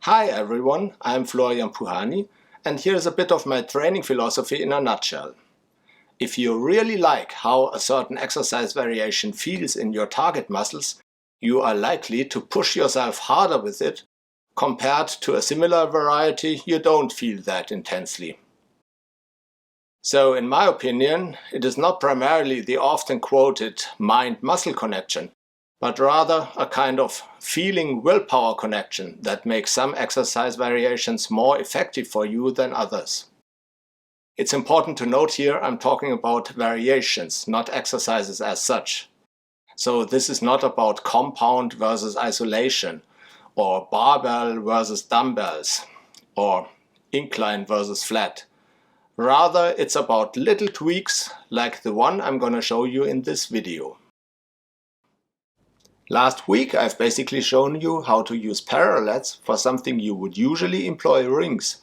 Hi everyone, I'm Florian Puhani, and here's a bit of my training philosophy in a nutshell. If you really like how a certain exercise variation feels in your target muscles, you are likely to push yourself harder with it compared to a similar variety you don't feel that intensely. So in my opinion, it is not primarily the often quoted mind-muscle connection, but rather a kind of feeling willpower connection that makes some exercise variations more effective for you than others. It's important to note here I'm talking about variations, not exercises as such. So this is not about compound versus isolation, or barbell versus dumbbells, or incline versus flat. Rather, it's about little tweaks like the one I'm gonna show you in this video. Last week I've basically shown you how to use parallettes for something you would usually employ rings.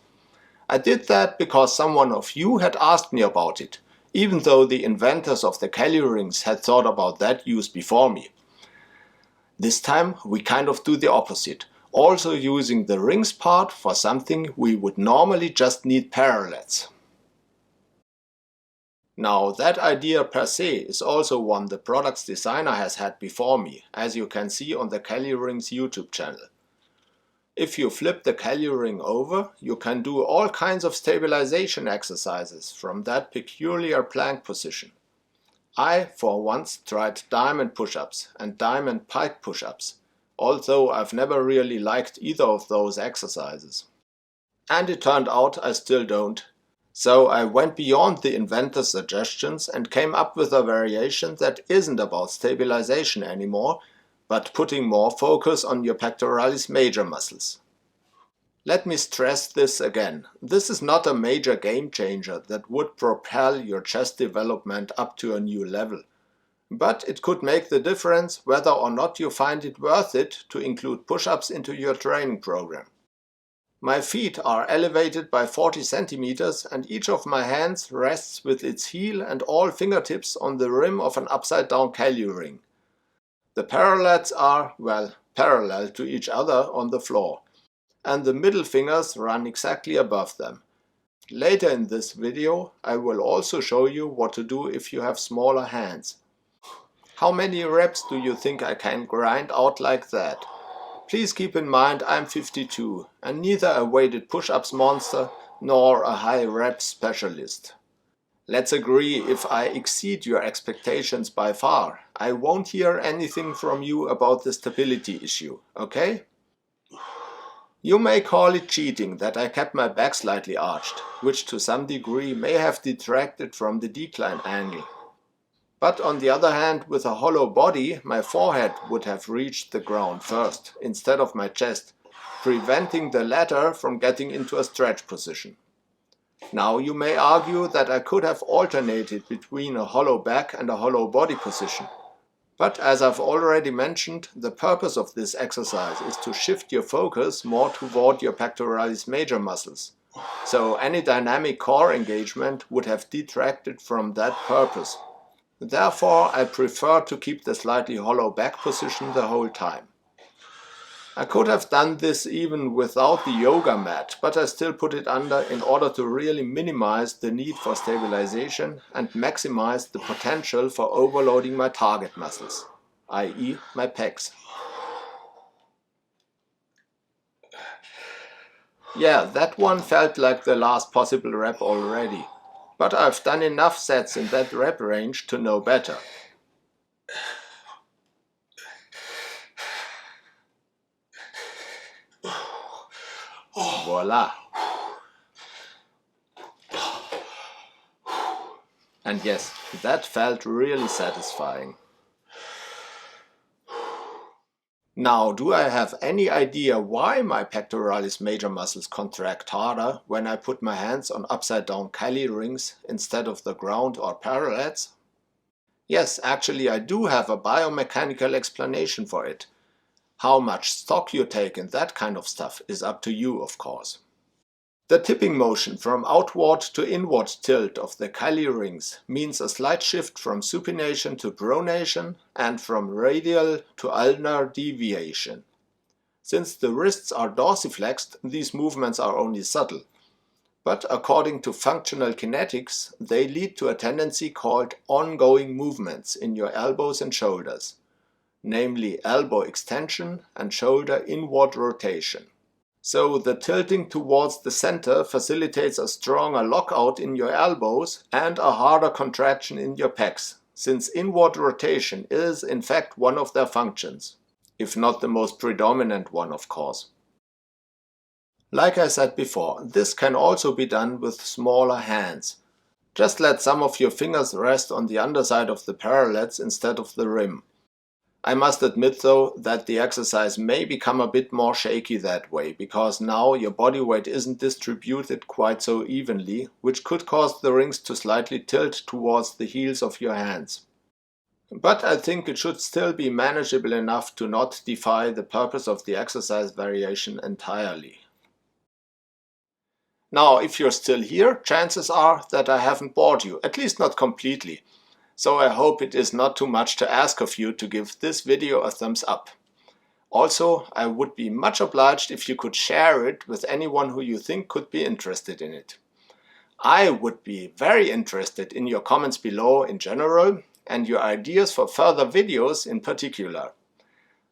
I did that because someone of you had asked me about it, even though the inventors of the Kelly rings had thought about that use before me. This time we kind of do the opposite, also using the rings part for something we would normally just need parallettes. Now that idea per se is also one the product's designer has had before me, as you can see on the Kelly Rings YouTube channel. If you flip the Kelly ring over, you can do all kinds of stabilization exercises from that peculiar plank position. I, for once, tried diamond push-ups and diamond pike push-ups, although I've never really liked either of those exercises. And it turned out I still don't. So I went beyond the inventor's suggestions and came up with a variation that isn't about stabilization anymore, but putting more focus on your pectoralis major muscles. Let me stress this again. This is not a major game changer that would propel your chest development up to a new level. But it could make the difference whether or not you find it worth it to include push-ups into your training program. My feet are elevated by 40 centimeters and each of my hands rests with its heel and all fingertips on the rim of an upside-down Kelly ring. The parallettes are, well, parallel to each other on the floor, and the middle fingers run exactly above them. Later in this video I will also show you what to do if you have smaller hands. How many reps do you think I can grind out like that? Please keep in mind I'm 52 and neither a weighted push-ups monster nor a high rep specialist. Let's agree if I exceed your expectations by far, I won't hear anything from you about the stability issue, okay? You may call it cheating that I kept my back slightly arched, which to some degree may have detracted from the decline angle. But on the other hand, with a hollow body, my forehead would have reached the ground first, instead of my chest, preventing the latter from getting into a stretch position. Now you may argue that I could have alternated between a hollow back and a hollow body position. But as I've already mentioned, the purpose of this exercise is to shift your focus more toward your pectoralis major muscles. So any dynamic core engagement would have detracted from that purpose. Therefore, I prefer to keep the slightly hollow back position the whole time. I could have done this even without the yoga mat, but I still put it under in order to really minimize the need for stabilization and maximize the potential for overloading my target muscles, i.e. my pecs. Yeah, that one felt like the last possible rep already. But I've done enough sets in that rep range to know better. Voila! And yes, that felt really satisfying. Now, do I have any idea why my pectoralis major muscles contract harder when I put my hands on upside-down Kelly rings instead of the ground or parallettes? Yes, actually I do have a biomechanical explanation for it. How much stock you take in that kind of stuff is up to you, of course. The tipping motion from outward to inward tilt of the Kelly rings means a slight shift from supination to pronation and from radial to ulnar deviation. Since the wrists are dorsiflexed, these movements are only subtle. But according to functional kinetics, they lead to a tendency called ongoing movements in your elbows and shoulders, namely elbow extension and shoulder inward rotation. So the tilting towards the center facilitates a stronger lockout in your elbows and a harder contraction in your pecs, since inward rotation is in fact one of their functions, if not the most predominant one, of course. Like I said before, this can also be done with smaller hands. Just let some of your fingers rest on the underside of the parallettes instead of the rim. I must admit though that the exercise may become a bit more shaky that way, because now your body weight isn't distributed quite so evenly, which could cause the rings to slightly tilt towards the heels of your hands. But I think it should still be manageable enough to not defy the purpose of the exercise variation entirely. Now, if you're still here, chances are that I haven't bored you, at least not completely. So I hope it is not too much to ask of you to give this video a thumbs up. Also, I would be much obliged if you could share it with anyone who you think could be interested in it. I would be very interested in your comments below in general and your ideas for further videos in particular.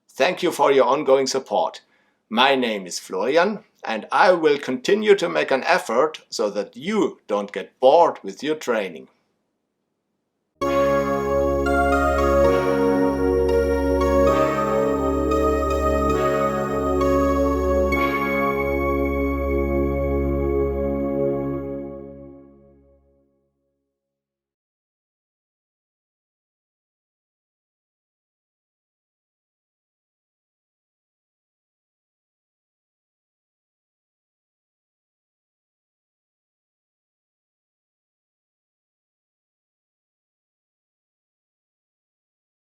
Thank you for your ongoing support. My name is Florian and I will continue to make an effort so that you don't get bored with your training.